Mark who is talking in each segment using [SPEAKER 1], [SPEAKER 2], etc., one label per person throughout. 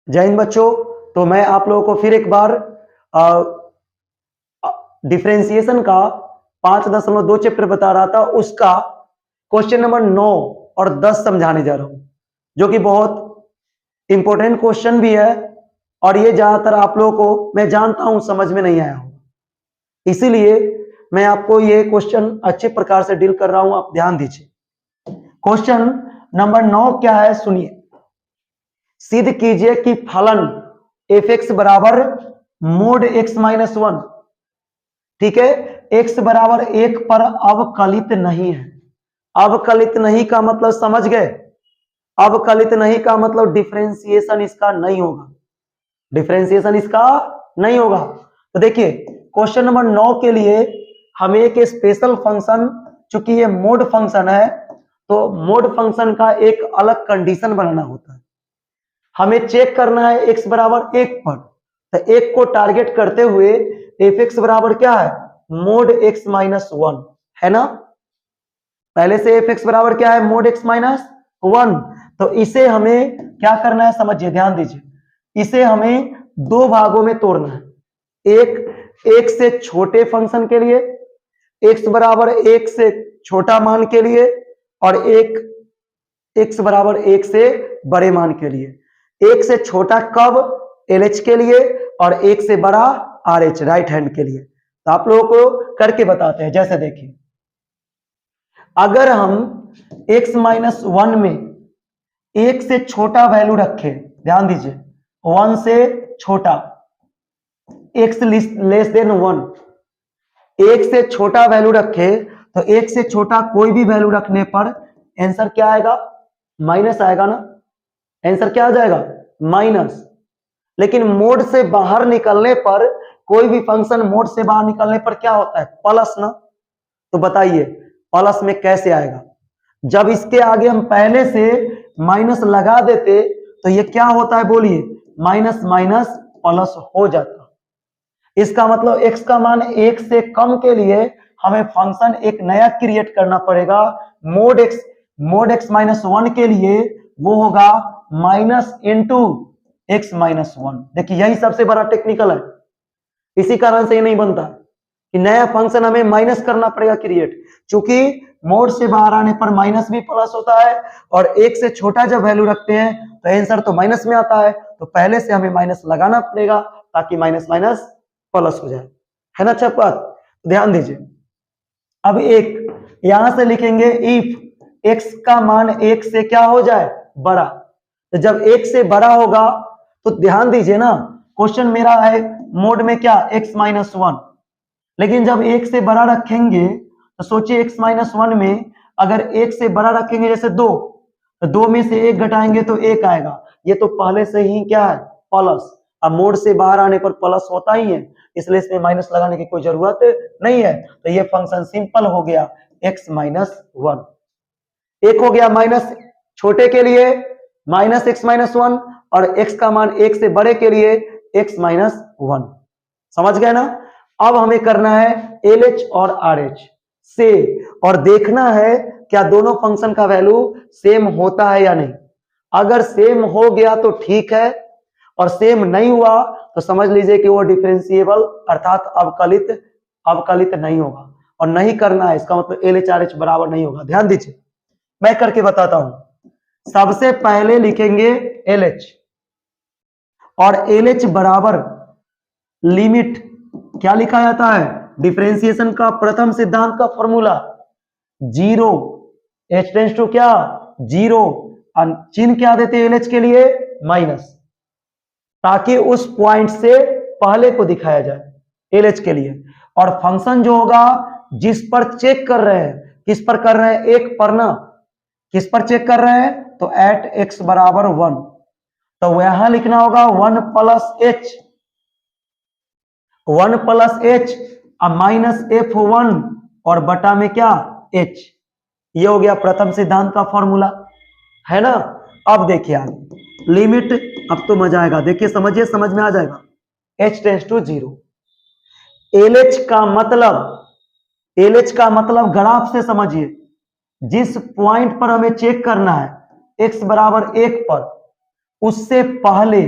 [SPEAKER 1] जय हिंद बच्चों। तो मैं आप लोगों को फिर एक बार डिफरेंशिएशन का 5.2 चैप्टर बता रहा था, उसका क्वेश्चन नंबर 9 और 10 समझाने जा रहा हूं, जो कि बहुत इंपॉर्टेंट क्वेश्चन भी है और ये ज्यादातर आप लोगों को मैं जानता हूं समझ में नहीं आया हो, इसीलिए मैं आपको ये क्वेश्चन अच्छे प्रकार से डील कर रहा हूं। आप ध्यान दीजिए। क्वेश्चन नंबर 9 क्या है सुनिए। सिद्ध कीजिए कि फलन एफ एक्स बराबर मोड एक्स माइनस 1, ठीक है, एक्स बराबर 1 पर अवकलित नहीं है। अवकलित नहीं का मतलब समझ गए? अवकलित नहीं का मतलब डिफरेंशिएशन इसका नहीं होगा, डिफरेंशिएशन इसका नहीं होगा। तो देखिए क्वेश्चन नंबर 9 के लिए हमें एक स्पेशल फंक्शन, चूंकि ये मोड फंक्शन है तो मोड फंक्शन का एक अलग कंडीशन बनाना होता है। हमें चेक करना है एक्स बराबर 1 पर, तो 1 को टारगेट करते हुए एफ एक्स बराबर क्या है, मोड एक्स माइनस 1 है ना। पहले से एफ एक्स बराबर क्या है, मोड एक्स माइनस 1। तो इसे हमें क्या करना है समझिए, ध्यान दीजिए। इसे हमें दो भागों में तोड़ना है। एक से छोटे फंक्शन के लिए, एक्स बराबर 1 से छोटा मान के लिए, और एक एक्स बराबर 1 से बड़े मान के लिए। एक से छोटा कब, एल एच के लिए, और एक से बड़ा आर एच राइट हैंड के लिए। तो आप लोगों को करके बताते हैं। जैसे देखिए, अगर हम x माइनस 1 में एक से छोटा वैल्यू रखे, ध्यान दीजिए 1 से छोटा, x लेस देन 1, एक से छोटा वैल्यू रखे तो एक से छोटा कोई भी वैल्यू रखने पर आंसर क्या आएगा, माइनस आएगा ना। आंसर क्या आ जाएगा, माइनस। लेकिन मोड से बाहर निकलने पर, कोई भी फंक्शन मोड से बाहर निकलने पर क्या होता है, प्लस ना। तो बताइए प्लस में कैसे आएगा? जब इसके आगे हम पहले से माइनस लगा देते तो ये क्या होता है बोलिए, माइनस माइनस प्लस हो जाता। इसका मतलब x का मान 1 से कम के लिए हमें फंक्शन एक नया क्रिएट करना पड़ेगा। मोड x माइनस 1 के लिए वो होगा माइनस इंटू एक्स माइनस 1। देखिए यही सबसे बड़ा टेक्निकल है, इसी कारण से ये नहीं बनता कि नया फंक्शन हमें माइनस करना पड़ेगा क्रिएट, क्योंकि मोड से बाहर आने पर माइनस भी प्लस होता है, और एक से छोटा जब वैल्यू रखते हैं तो आंसर तो माइनस में आता है। तो पहले से हमें माइनस लगाना पड़ेगा ताकि माइनस माइनस प्लस हो जाए, है ना। अच्छा बात, ध्यान दीजिए। अब एक यहां से लिखेंगे इफ x का मान 1 से क्या हो जाए, बड़ा। तो जब 1 से बड़ा होगा तो ध्यान दीजिए ना, क्वेश्चन मेरा है मोड में क्या, x माइनस 1, लेकिन जब 1 से बड़ा रखेंगे तो सोचिए x माइनस 1 में अगर 1 से बड़ा रखेंगे जैसे 2, तो 2 में से 1 घटाएंगे तो 1 आएगा। ये तो पहले से ही क्या है, प्लस। अब मोड से बाहर आने पर प्लस होता ही है, इसलिए इसमें माइनस लगाने की कोई जरूरत नहीं है। तो ये फंक्शन सिंपल हो गया x माइनस 1। एक हो गया माइनस छोटे के लिए माइनस एक्स माइनस 1, और x का मान 1 से बड़े के लिए x माइनस 1। समझ गए ना। अब हमें करना है LH और RH से, और देखना है क्या दोनों फंक्शन का वैल्यू सेम होता है या नहीं। अगर सेम हो गया तो ठीक है, और सेम नहीं हुआ तो समझ लीजिए कि वो डिफरेंशिएबल अर्थात अवकलित नहीं होगा, और नहीं करना है इसका मतलब LH RH बराबर नहीं होगा। ध्यान दीजिए, मैं करके बताता हूं। सबसे पहले लिखेंगे LH, और LH बराबर लिमिट क्या लिखा जाता है, डिफरेंशिएशन का प्रथम सिद्धांत का फॉर्मूला 0, h टेंड्स टू क्या 0, चिन्ह क्या देते हैं LH के लिए, माइनस, ताकि उस पॉइंट से पहले को दिखाया जाए LH के लिए। और फंक्शन जो होगा जिस पर चेक कर रहे हैं, किस पर कर रहे हैं, एक पर ना, किस पर चेक कर रहे हैं, तो एट x बराबर 1, तो यहां लिखना होगा 1 plus h, 1 plus h minus f1 और बटा में क्या h। ये हो गया प्रथम सिद्धांत का फॉर्मूला, है ना। अब देखिए आगे लिमिट, अब तो मजा आएगा, देखिए समझिए, समझ में आ जाएगा। h टेंड्स टू 0, LH का मतलब ग्राफ से समझिए, जिस पॉइंट पर हमें चेक करना है x बराबर 1 पर, उससे पहले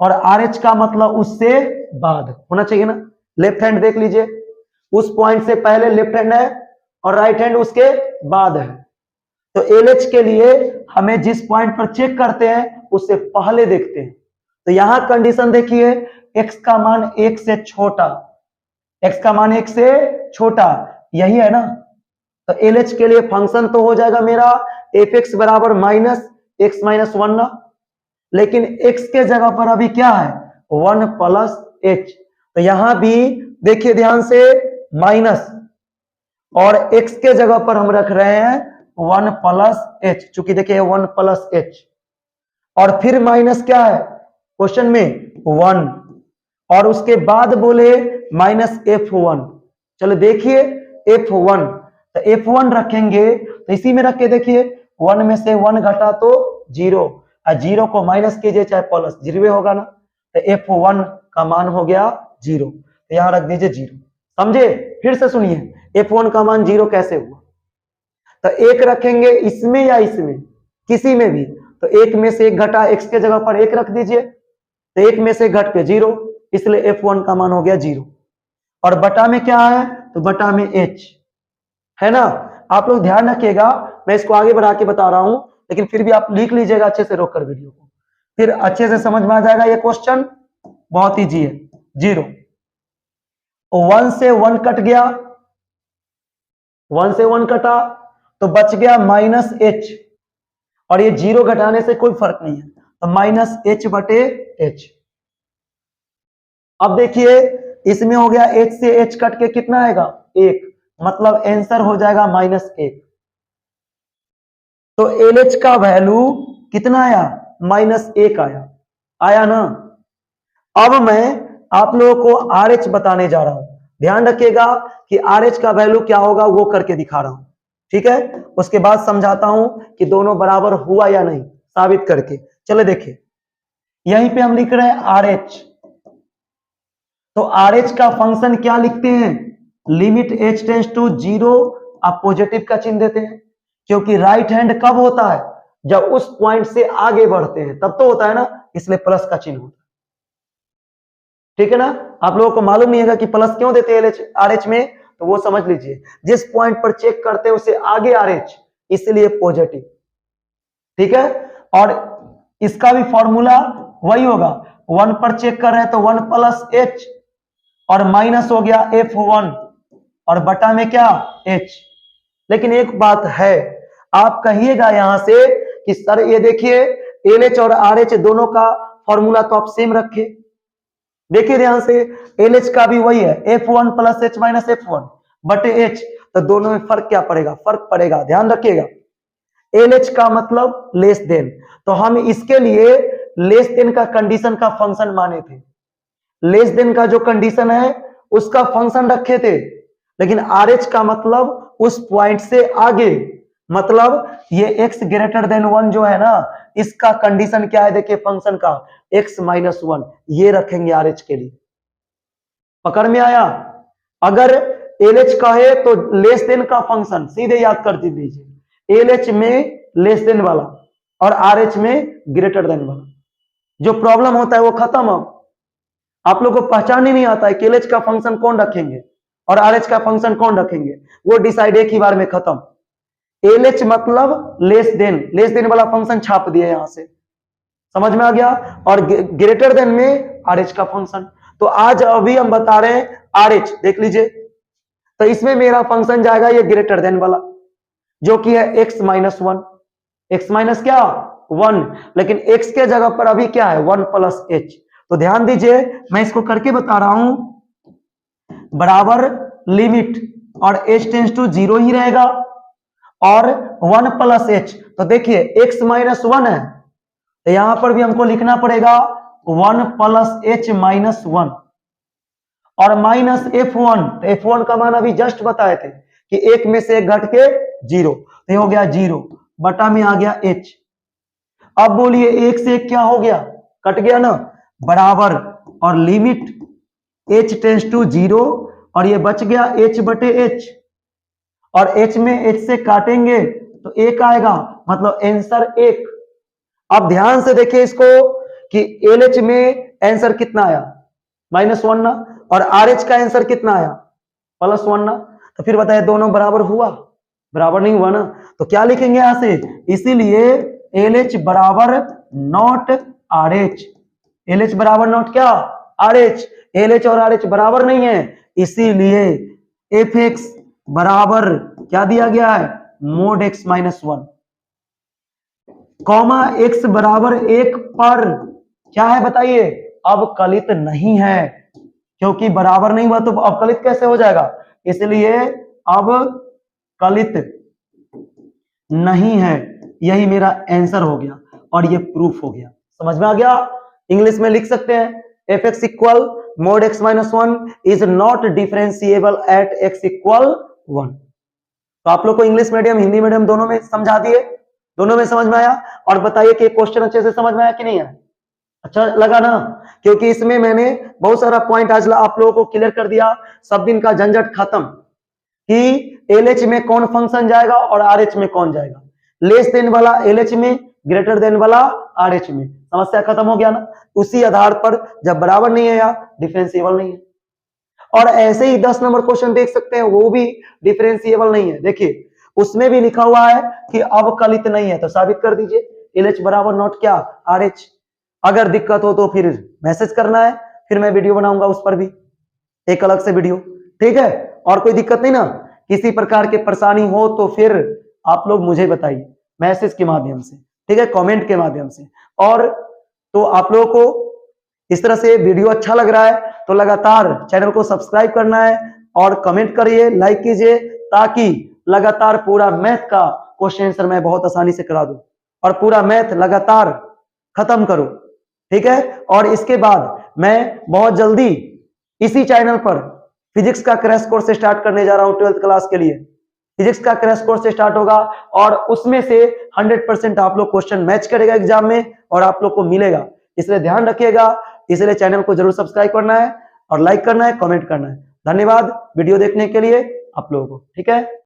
[SPEAKER 1] और RH का मतलब उससे बाद होना चाहिए ना। लेफ्ट हैंड देख लीजिए, उस पॉइंट से पहले लेफ्ट हैंड है और राइट हैंड उसके बाद है। तो LH के लिए हमें जिस पॉइंट पर चेक करते हैं उससे पहले देखते हैं। तो यहां कंडीशन देखिए, x का मान 1 से छोटा, x का मान 1 से छोटा, यही है ना। तो LH के लिए फंक्शन तो हो जाएगा मेरा fx बराबर माइनस x माइनस 1 ना, लेकिन x के जगह पर अभी क्या है 1 प्लस h। तो यहां भी देखिए ध्यान से माइनस, और x के जगह पर हम रख रहे हैं 1 प्लस h, चूंकि देखिए 1 प्लस h, और फिर माइनस क्या है क्वेश्चन में 1, और उसके बाद बोले माइनस f1। चलो देखिए f1, तो f1 रखेंगे तो इसी में रख के देखिए 1 में से 1 घटा तो 0, और 0 को माइनस कीजिए चाहे प्लस, 0 होगा ना। तो f1 का मान हो गया 0, तो यहां रख दीजिए 0। समझे? फिर से सुनिए f1 का मान 0 कैसे हुआ। तो एक रखेंगे इसमें या इसमें, किसी में भी, तो एक में से एक घटा, x के जगह पर 1 रख दीजिए, तो एक में से घट के 0, इसलिए f1 का मान हो गया 0। और बटा में क्या है, तो बटा में h है ना। आप लोग ध्यान रखिएगा, मैं इसको आगे बढ़ा के बता रहा हूं, लेकिन फिर भी आप लिख लीजिएगा अच्छे से रोक कर वीडियो को, फिर अच्छे से समझ में आ जाएगा। ये क्वेश्चन बहुत इजी है। 0, 1 से 1 कट गया, 1 से 1 कटा तो बच गया माइनस h, और ये 0 घटाने से कोई फर्क नहीं है, तो माइनस h बटे h। अब देखिए इसमें हो गया h से h कट के कितना आएगा 1, मतलब आंसर हो जाएगा -1। तो LH का वैल्यू कितना आया -1 आया ना। अब मैं आप लोगों को RH बताने जा रहा हूं, ध्यान रखिएगा कि RH का वैल्यू क्या होगा वो करके दिखा रहा हूं, ठीक है। उसके बाद समझाता हूं कि दोनों बराबर हुआ या नहीं, साबित करके। चले देखिए, यहीं पे हम लिख रहे हैं RH, तो RH का फंक्शन क्या लिखते हैं, लिमिट h टेंस टू 0, आप पॉजिटिव का चिन्ह देते हैं, क्योंकि राइट हैंड कब होता है जब उस पॉइंट से आगे बढ़ते हैं तब तो होता है ना, इसलिए प्लस का चिन्ह होता है, ठीक है ना। आप लोगों को मालूम नहीं है कि प्लस क्यों देते हैं RH में, तो वो समझ लीजिए, जिस पॉइंट पर चेक करते हैं उसे आगे RH, इसलिए पॉजिटिव, ठीक है। और इसका भी फॉर्मूला वही होगा, 1 पर चेक कर रहे हैं तो 1 प्लस h, और माइनस हो गया f1, और बटा में क्या h। लेकिन एक बात है, आप कहिएगा यहां से कि सर ये देखिए LH और RH दोनों का फॉर्मूला तो आप सेम रखे। देखिए ध्यान से, LH का भी वही है f1 plus h minus f1 बटे h, तो दोनों में फर्क क्या पड़ेगा, फर्क पड़ेगा, ध्यान रखिएगा। LH का मतलब लेस देन, तो हम इसके लिए लेस देन का कंडीशन का फंक्शन माने थे, लेस देन का जो कंडीशन है उसका फंक्शन रखे थे, लेकिन RH का मतलब उस पॉइंट से आगे, मतलब ये x ग्रेटर देन 1 जो है ना, इसका कंडीशन क्या है देखिए फंक्शन का, x माइनस 1, ये रखेंगे RH के लिए। पकड़ में आया। अगर LH कहे तो लेस देन का फंक्शन सीधे याद कर दीजिए, LH में लेस देन वाला और RH में ग्रेटर देन वाला, जो प्रॉब्लम होता है वो खत्म। अब आप लोग को पहचान ही नहीं आता है कि LH का फंक्शन कौन रखेंगे और RH का फंक्शन कौन रखेंगे, वो डिसाइड एक ही बार में खत्म। LH मतलब लेस देन वाला फंक्शन छाप दिया यहां से, समझ में आ गया, और ग्रेटर देन में RH का फंक्शन। तो आज अभी हम बता रहे हैं RH, देख लीजिए, तो इसमें मेरा फंक्शन जाएगा ये ग्रेटर देन वाला, जो कि है x माइनस 1, x माइनस क्या 1, लेकिन x के जगह पर अभी क्या है 1 प्लस h। तो ध्यान दीजिए, मैं इसको करके बता रहा हूं, बराबर लिमिट और h टेंस टू 0 ही रहेगा, और 1 प्लस h, तो देखिए x माइनस 1 है, तो यहां पर भी हमको लिखना पड़ेगा 1 प्लस h माइनस 1, और माइनस f1, तो f1 का मान अभी जस्ट बताए थे कि एक में से एक घट के 0, तो ये हो गया 0, बटा में आ गया h। अब बोलिए एक से एक क्या हो गया, कट गया ना, बराबर, और लिमिट h टेंस टू 0, और ये बच गया h बटे h, और h में h से काटेंगे तो 1 आएगा, मतलब आंसर 1। अब ध्यान से देखिए इसको, कि LH में आंसर कितना आया, -1 ना, और RH का आंसर कितना आया, +1 ना। तो फिर बताइए दोनों बराबर हुआ, बराबर नहीं हुआ ना। तो क्या लिखेंगे यहां से, इसीलिए LH बराबर नॉट RH, LH बराबर नॉट क्या, RH, LH और RH बराबर नहीं है, इसीलिए fx बराबर क्या दिया गया है, mod x -1, कॉमा x बराबर 1 पर क्या है बताइए, अवकलित नहीं है, क्योंकि बराबर नहीं हुआ तो अवकलित कैसे हो जाएगा, इसलिए अवकलित नहीं है। यही मेरा आंसर हो गया और ये प्रूफ हो गया, समझ में आ गया। इंग्लिश में लिख सकते हैं fx equal mod x -1 is not differentiable eight x equal 1। तो आप लोग को इंग्लिश मीडियम हिंदी मीडियम दोनों में समझा दिए, दोनों में समझ में आया। और बताइए कि क्वेश्चन अच्छे से समझ में आया कि नहीं आया, अच्छा लगा ना, क्योंकि इसमें मैंने बहुत सारा पॉइंट आज आप लोगों को क्लियर कर दिया, सब दिन का झंझट खत्म कि LH में कौन फंक्शन जाएगा और RH में कौन जाएगा, लेस देन वाला LH में, ग्रेटर देन वाला RH में, समस्या खत्म हो गया ना। उसी आधार पर जब बराबर नहीं है या डिफरेंशिएबल नहीं है, और ऐसे ही 10 नंबर क्वेश्चन देख सकते हैं, वो भी डिफरेंशिएबल नहीं है। देखिए उसमें भी लिखा हुआ है कि अवकलित नहीं है, तो साबित कर दीजिए LH बराबर नॉट क्या, RH। अगर दिक्कत हो तो फिर मैसेज करना है, फिर मैं वीडियो बनाऊंगा उस पर भी, एक अलग से वीडियो, ठीक है। और कोई दिक्कत नहीं ना, किसी प्रकार की परेशानी हो तो फिर आप लोग मुझे बताइए मैसेज के माध्यम से, ठीक है, कमेंट के माध्यम से। और तो आप लोगों को इस तरह से वीडियो अच्छा लग रहा है तो लगातार चैनल को सब्सक्राइब करना है और कमेंट करिए, लाइक कीजिए, ताकि लगातार पूरा मैथ का क्वेश्चन आंसर मैं बहुत आसानी से करा दूं और पूरा मैथ लगातार खत्म करूं, ठीक है। और इसके बाद मैं बहुत जल्दी इसी चैनल पर फिजिक्स का क्रैश कोर्स स्टार्ट करने जा रहा हूं, 12th क्लास के लिए फिजिक्स का क्रैश कोर्स स्टार्ट होगा, और उसमें से 100% आप लोग क्वेश्चन मैच करेगा एग्जाम में और आप लोग को मिलेगा, इसलिए ध्यान रखिएगा। इसलिए चैनल को जरूर सब्सक्राइब करना है और लाइक करना है, कमेंट करना है। धन्यवाद वीडियो देखने के लिए आप लोगों को, ठीक है।